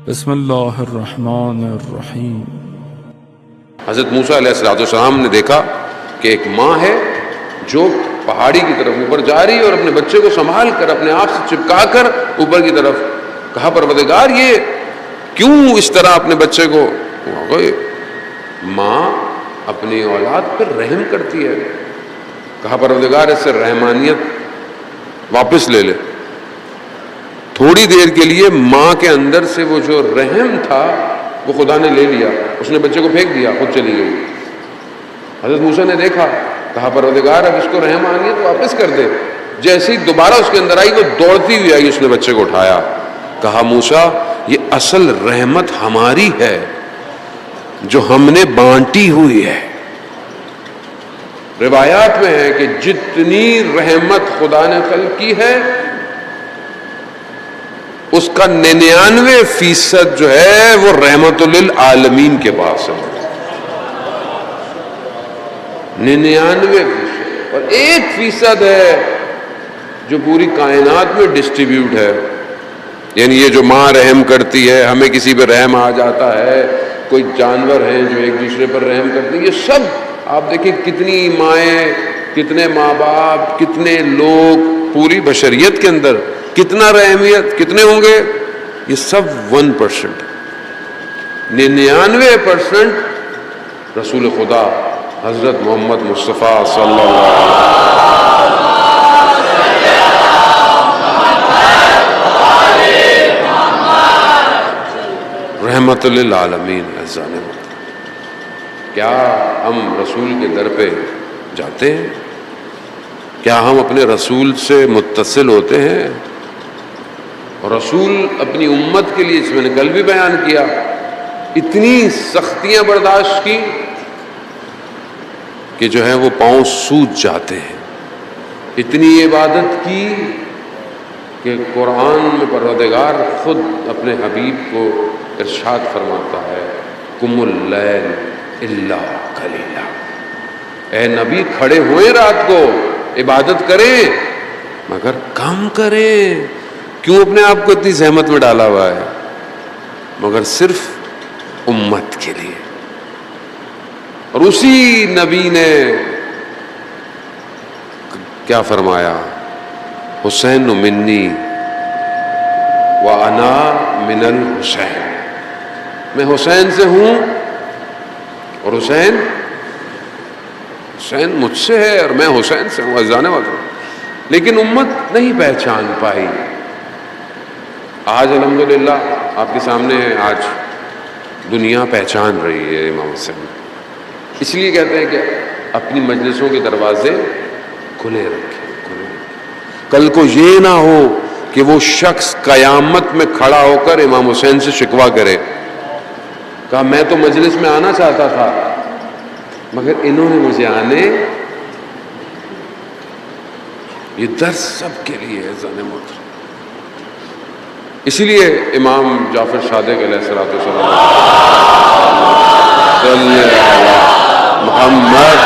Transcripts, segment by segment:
بسم اللہ الرحمن الرحیم۔ حضرت موسیٰ علیہ السلام نے دیکھا کہ ایک ماں ہے جو پہاڑی کی طرف اوپر جا رہی ہے اور اپنے بچے کو سنبھال کر اپنے آپ سے چپکا کر اوپر کی طرف۔ کہا پروردگار یہ کیوں اس طرح اپنے بچے کو؟ ماں اپنی اولاد پر رحم کرتی ہے۔ کہا پروردگار اس سے رحمانیت واپس لے لے۔ تھوڑی دیر کے لیے ماں کے اندر سے وہ جو رحم تھا وہ خدا نے لے لیا، اس نے بچے کو پھینک دیا، خود چلی گئی۔ حضرت موسیٰ نے دیکھا، کہا پروردگار اب اس کو رحم آنی ہے تو واپس کر دے۔ جیسے ہی دوبارہ اس کے اندر آئی وہ دوڑتی ہوئی آئی، اس نے بچے کو اٹھایا۔ کہا موسیٰ یہ اصل رحمت ہماری ہے جو ہم نے بانٹی ہوئی ہے۔ روایات میں ہے کہ جتنی رحمت خدا نے خلق کی ہے اس کا 99% جو ہے وہ رحمت للعالمین کے پاس ہے۔ 99%، اور 1% ہے جو پوری کائنات میں ڈسٹریبیوٹ ہے۔ یعنی یہ جو ماں رحم کرتی ہے، ہمیں کسی پہ رحم آ جاتا ہے، کوئی جانور ہیں جو ایک دوسرے پر رحم کرتے ہیں، یہ سب آپ دیکھیں کتنی مائیں، کتنے ماں باپ، کتنے لوگ پوری بشریت کے اندر کتنا رحمیت، کتنے ہوں گے؟ یہ سب 1%۔ 99% رسول خدا حضرت محمد مصطفیٰ صلی اللہ علیہ وسلم رحمت للعالمین۔ کیا ہم رسول کے در پہ جاتے ہیں؟ کیا ہم اپنے رسول سے متصل ہوتے ہیں؟ اور رسول اپنی امت کے لیے، اس میں نے کل بھی بیان کیا، اتنی سختیاں برداشت کی کہ جو ہے وہ پاؤں سوج جاتے ہیں۔ اتنی عبادت کی کہ قرآن میں پروردگار خود اپنے حبیب کو ارشاد فرماتا ہے قم اللیل الا قلیلا، اے نبی کھڑے ہوئے رات کو، عبادت کریں مگر کم کریں۔ کیوں اپنے آپ کو اتنی زحمت میں ڈالا ہوا ہے؟ مگر صرف امت کے لیے۔ اور اسی نبی نے کیا فرمایا؟ حسین منی وانا من الحسین، میں حسین سے ہوں اور حسین مجھ سے ہے اور میں حسین سے ہوں، عزیزان وطن۔ لیکن امت نہیں پہچان پائی۔ آج الحمدللہ آپ کے سامنے ہے، آج دنیا پہچان رہی ہے امام حسین۔ اس لیے کہتے ہیں کہ اپنی مجلسوں کے دروازے کھلے رکھیں۔ کل کو یہ نہ ہو کہ وہ شخص قیامت میں کھڑا ہو کر امام حسین سے شکوہ کرے، کہا میں تو مجلس میں آنا چاہتا تھا مگر انہوں نے مجھے آنے۔ یہ درس سب کے لیے ہے ذہن محترم۔ اسی لیے امام جعفر صادق علیہ الصلوۃ والسلام صلی علی محمد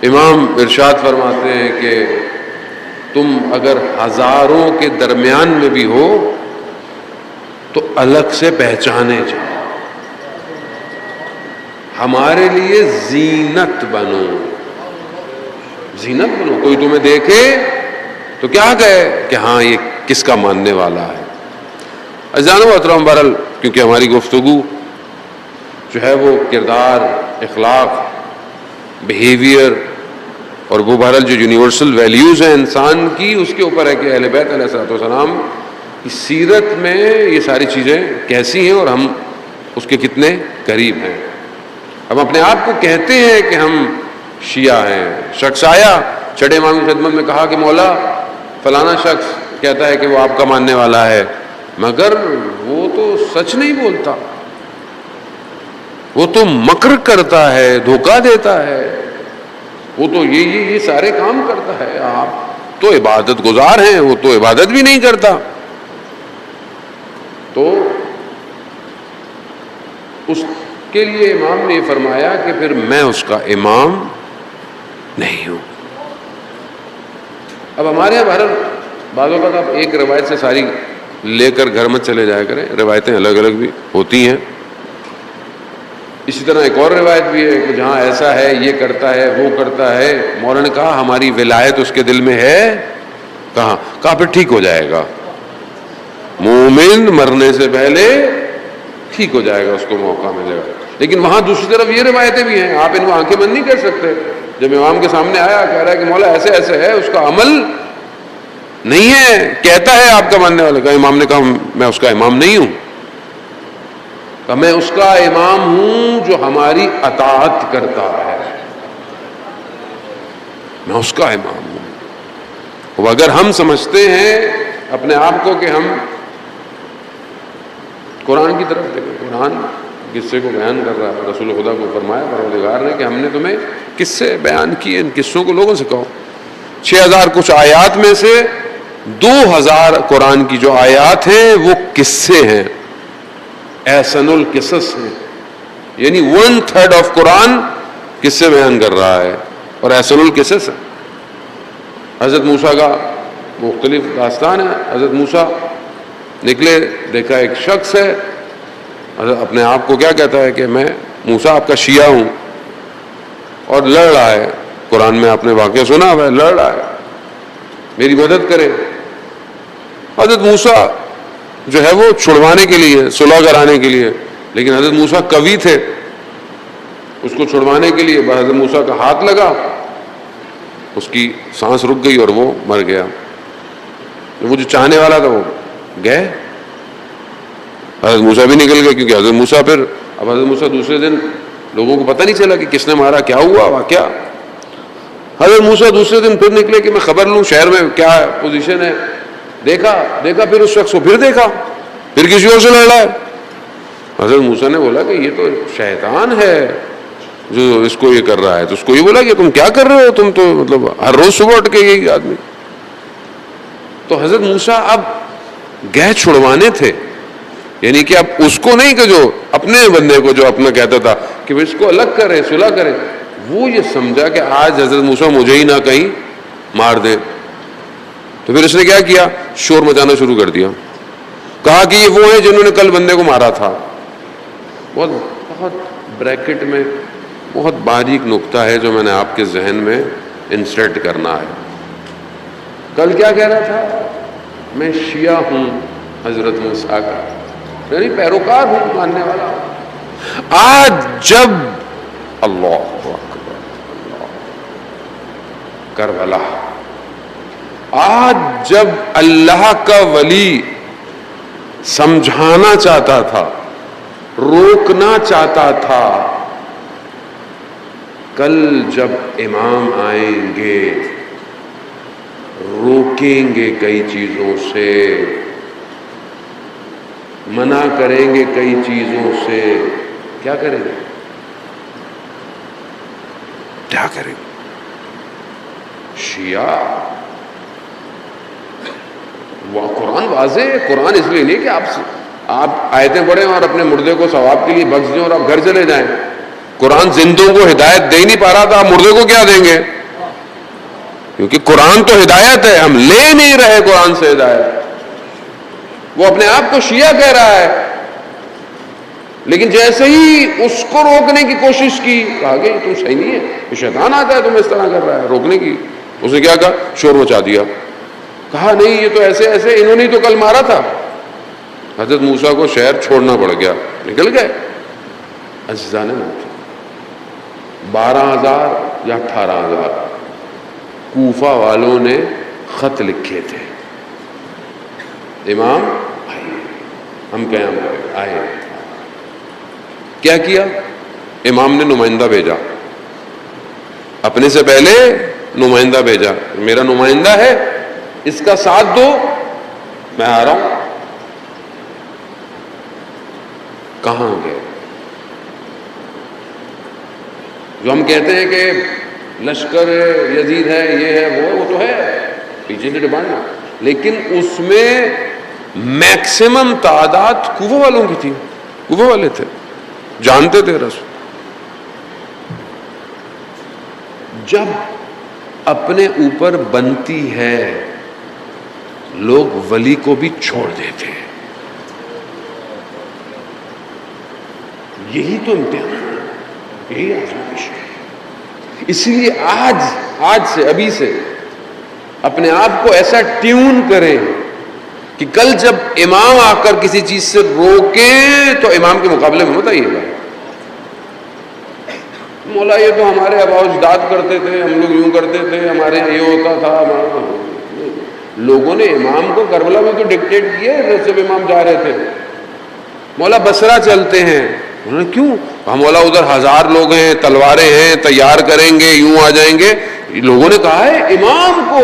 امام ارشاد فرماتے ہیں کہ تم اگر ہزاروں کے درمیان میں بھی ہو تو الگ سے پہچانے جاؤ، ہمارے لیے زینت بنو، زینت بنو۔ کوئی تمہیں دیکھے تو کیا کہے کہ ہاں یہ کس کا ماننے والا ہے۔ عزیزان و احترام، بہرحال کیونکہ ہماری گفتگو جو ہے وہ کردار، اخلاق، بیہیویئر اور وہ بہرحال جو یونیورسل ویلیوز ہیں انسان کی، اس کے اوپر ہے کہ اہل بیت علیہ السلام کی سیرت میں یہ ساری چیزیں کیسی ہیں اور ہم اس کے کتنے قریب ہیں۔ ہم اپنے آپ کو کہتے ہیں کہ ہم شیعہ ہیں۔ شخص آیا چھٹے امام کی خدمت میں، کہا کہ مولا فلانا شخص کہتا ہے کہ وہ آپ کا ماننے والا ہے، مگر وہ تو سچ نہیں بولتا، وہ تو مکر کرتا ہے، دھوکہ دیتا ہے، وہ تو یہ سارے کام کرتا ہے، آپ تو عبادت گزار ہیں، وہ تو عبادت بھی نہیں کرتا۔ تو اس کے لیے امام نے فرمایا کہ پھر میں اس کا امام نہیں ہوں۔ اب ہمارے یہاں بعض اوقات آپ ایک روایت سے ساری لے کر گھر میں چلے جایا کریں. روایتیں الگ الگ بھی ہوتی ہیں. اسی طرح ایک اور روایت بھی ہے کہ جہاں ایسا ہے، یہ کرتا ہے، وہ کرتا ہے، مولا نے کہا ہماری ولایت اس کے دل میں ہے. کہا پھر ٹھیک ہو جائے گا. مومن مرنے سے پہلے ٹھیک ہو جائے گا، اس کو موقع ملے گا. لیکن وہاں دوسری طرف یہ روایتیں بھی ہیں، آپ ان کو آنکھیں بند نہیں کر سکتے. جب امام کے سامنے آیا کہہ رہا ہے کہ مولا ایسے ایسے ہے، اس کا عمل نہیں ہے، کہتا ہے آپ کا ماننے والا. کہا امام نے کہا میں اس کا امام نہیں ہوں. کہ میں اس کا امام ہوں جو ہماری اطاعت کرتا ہے، میں اس کا امام ہوں. وہ اگر ہم سمجھتے ہیں اپنے آپ کو کہ ہم قرآن کی طرف دیکھیں، قرآن قصے کو بیان کر رہا ہے. رسول خدا کو فرمایا پروردگار نے کہ ہم نے تمہیں قصے بیان کیے، ان قصوں کو لوگوں سے کہو. 6000 کچھ آیات میں سے 2000 قرآن کی جو آیات ہیں وہ قصے ہیں، احسن القصص ہیں. یعنی 1/3 آف قرآن قصے بیان کر رہا ہے اور احسن القصص ہے. حضرت موسیٰ کا مختلف داستان ہے. حضرت موسیٰ نکلے، دیکھا ایک شخص ہے، اپنے آپ کو کیا کہتا ہے کہ میں موسیٰ آپ کا شیعہ ہوں، اور لڑ رہا ہے. قرآن میں آپ نے واقعہ سنا ہوا ہے، لڑ رہا ہے، میری مدد کرے. حضرت موسیٰ جو ہے وہ چھڑوانے کے لیے، صلح کرانے کے لیے، لیکن حضرت موسیٰ قوی تھے، اس کو چھڑوانے کے لیے حضرت موسیٰ کا ہاتھ لگا، اس کی سانس رک گئی اور وہ مر گیا. وہ جو چاہنے والا تھا وہ گئے، حضرت موسیٰ بھی نکل گئے. کیونکہ حضرت موسیٰ پھر اب حضرت موسیٰ دوسرے دن لوگوں کو پتہ نہیں چلا کہ کس نے مارا، کیا ہوا واقعہ. حضرت موسیٰ دوسرے دن پھر نکلے کہ میں خبر لوں شہر میں کیا پوزیشن ہے. دیکھا پھر اس شخص کو پھر دیکھا، پھر کسی اور سے لڑ رہا ہے. حضرت موسیٰ نے بولا کہ یہ تو شیطان ہے جو اس کو یہ کر رہا ہے. تو اس کو یہ بولا کہ تم کیا کر رہے ہو، تم تو مطلب ہر روز صبح اٹھ کے یہی آدمی. تو حضرت موسیٰ اب گئے چھڑوانے تھے، یعنی کہ اب اس کو نہیں کہ جو اپنے بندے کو جو اپنا کہتا تھا کہ اس کو الگ کرے، صلح کرے، وہ یہ سمجھا کہ آج حضرت موسیٰ مجھے ہی نہ کہیں مار دے. تو پھر اس نے کیا کیا، شور مچانا شروع کر دیا. کہا کہ یہ وہ ہیں جنہوں نے کل بندے کو مارا تھا. بہت بریکٹ میں بہت باریک نقطہ ہے جو میں نے آپ کے ذہن میں انسرٹ کرنا ہے. کل کیا کہہ رہا تھا، میں شیعہ ہوں حضرت موسیٰ کا، یعنی پیروکار ہوں، ماننے والا. آج جب اللہ اکبر، کربلا، آج جب اللہ کا ولی سمجھانا چاہتا تھا، روکنا چاہتا تھا، کل جب امام آئیں گے روکیں گے کئی چیزوں سے، منع کریں گے کئی چیزوں سے. کیا کریں گے، کیا کریں گے؟ شیعہ قرآن واضح ہے. قرآن اس لیے نہیں کہ آپ آیتیں پڑھیں اور اپنے مردے کو ثواب کے لیے بخش دیں اور آپ گھر چلے جائیں. قرآن زندوں کو ہدایت دے نہیں پا رہا تھا، آپ مردے کو کیا دیں گے؟ کیونکہ قرآن تو ہدایت ہے، ہم لے نہیں رہے قرآن سے ہدایت. وہ اپنے آپ کو شیعہ کہہ رہا ہے، لیکن جیسے ہی اس کو روکنے کی کوشش کی، کہا کہ تم صحیح نہیں ہے، یہ شیطان آتا ہے تم اس طرح کر رہا ہے. روکنے کی اس نے کیا کہا، شور مچا دیا. کہا نہیں یہ تو ایسے ایسے، انہوں نے تو کل مارا تھا. حضرت موسیٰ کو شہر چھوڑنا پڑ گیا، نکل گئے. عزیزان موت، 12,000 یا 18,000 کوفہ والوں نے خط لکھے تھے، امام آئیے، ہم قیام کریں. آئے. کیا کیا؟ امام نے نمائندہ بھیجا، اپنے سے پہلے نمائندہ بھیجا، میرا نمائندہ ہے، اس کا ساتھ دو، میں آ رہا ہوں. کہاں گئے؟ جو ہم کہتے ہیں کہ لشکر یزید ہے، یہ ہے، وہ تو ہے پیچھے سے ڈیمانڈ، لیکن اس میں میکسیمم تعداد کوفہ والوں کی تھی. کوفہ والے تھے، جانتے تھے رسول. جب اپنے اوپر بنتی ہے لوگ ولی کو بھی چھوڑ دیتے ہیں. یہی تو امتحان ہے, یہی آزمائش ہے. اسی لیے آج سے, ابھی سے اپنے آپ کو ایسا ٹیون کریں کہ کل جب امام آ کر کسی چیز سے روکیں تو امام کے مقابلے میں مت آئیے گا. مولا یہ تو ہمارے آباء و اجداد کرتے تھے, ہم لوگ یوں کرتے تھے, ہمارے یہ ہوتا تھا. لوگوں نے امام کو کربلا میں تو ڈکٹیٹ کیا ہے جب امام جا رہے تھے. مولا بصرہ چلتے ہیں, انہوں نے کیوں, مولا ادھر 1000 لوگ ہیں, تلواریں ہیں, تیار کریں گے, یوں آ جائیں گے. لوگوں نے کہا ہے امام کو